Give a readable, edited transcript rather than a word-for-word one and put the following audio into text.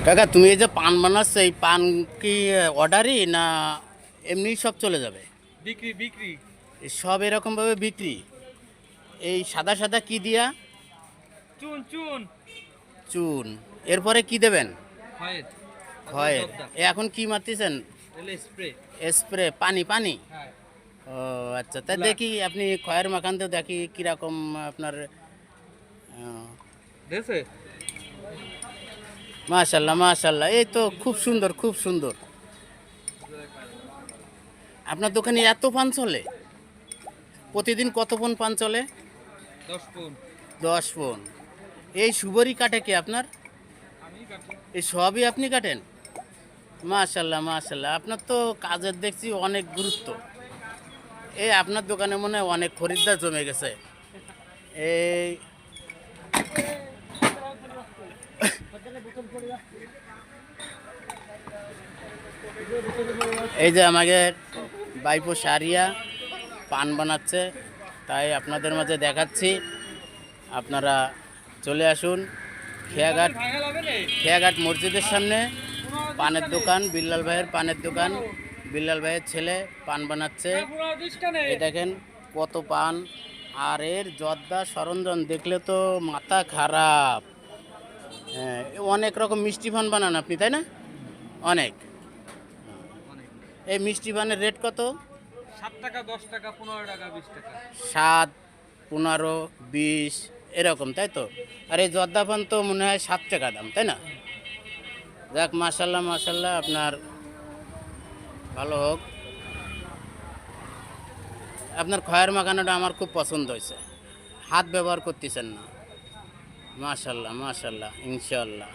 কাকা তুমি এই যে পান বানাচ্ছ, এই পান কি অর্ডারই না এমনি সব চলে যাবে? বিক্রি বিক্রি। এই সব এরকমভাবে বিক্রি? এই সাদা সাদা কি দিয়া? চুন চুন। চুন। এরপরে কি দেবেন? খয়ের। খয়ের। এখন কি মারতেছেন? স্প্রে। স্প্রে, পানি পানি? হ্যাঁ। ও আচ্ছা, তাই দেখি আপনি খয়ের মাখান তো দেখি কীরকম আপনার। দেখছে? মাশাল্লাহ মাশাল্লাহ, এই তো খুব সুন্দর খুব সুন্দর। আপনার দোকানে এত পান চলে? প্রতিদিন কত পণ পান চলে? 10 পন। 10 পণ। এই সুবরি কাটে কি আপনার? আমি কাটি। এই সবই আপনি কাটেন? মাশাল্লাহ মাশাল্লাহ, আপনার তো কাজের দেখছি অনেক গুরুত্ব। এই আপনার দোকানে মনে হয় অনেক খরিদ্দার জমে গেছে। এই এই যে আমাদের বাইপো সারিয়া পান বানাচ্ছে, তাই আপনাদের মাঝে দেখাচ্ছি। আপনারা চলে আসুন খেয়াঘাট। খেয়াঘাট মসজিদের সামনে পানের দোকান, বিল্লাল ভাইয়ের পানের দোকান। বিল্লাল ভাইয়ের ছেলে পান বানাচ্ছে। এই দেখেন কত পান, আর এর জর্দা সরঞ্জাম দেখলে তো মাথা খারাপ। হ্যাঁ, অনেক রকম মিষ্টি পান বানান আপনি, তাই না? অনেক। এই মিষ্টি পানের রেট কত? 7 টাকা, 10 টাকা, 15 টাকা, 20 টাকা। 7, 15, 20 এরকম, তাই তো? আর এই জর্দা পান তো মনে হয় 7 টাকা দাম, তাই না? যাক মাশাল্লাহ মাশাল্লাহ, আপনার ভালো হোক। আপনার খয়ের মাখানাটা আমার খুব পছন্দ হয়েছে। হাত ব্যবহার করতেছেন না। মাশাল্লাহ মাশাল্লাহ, ইনশাল্লাহ।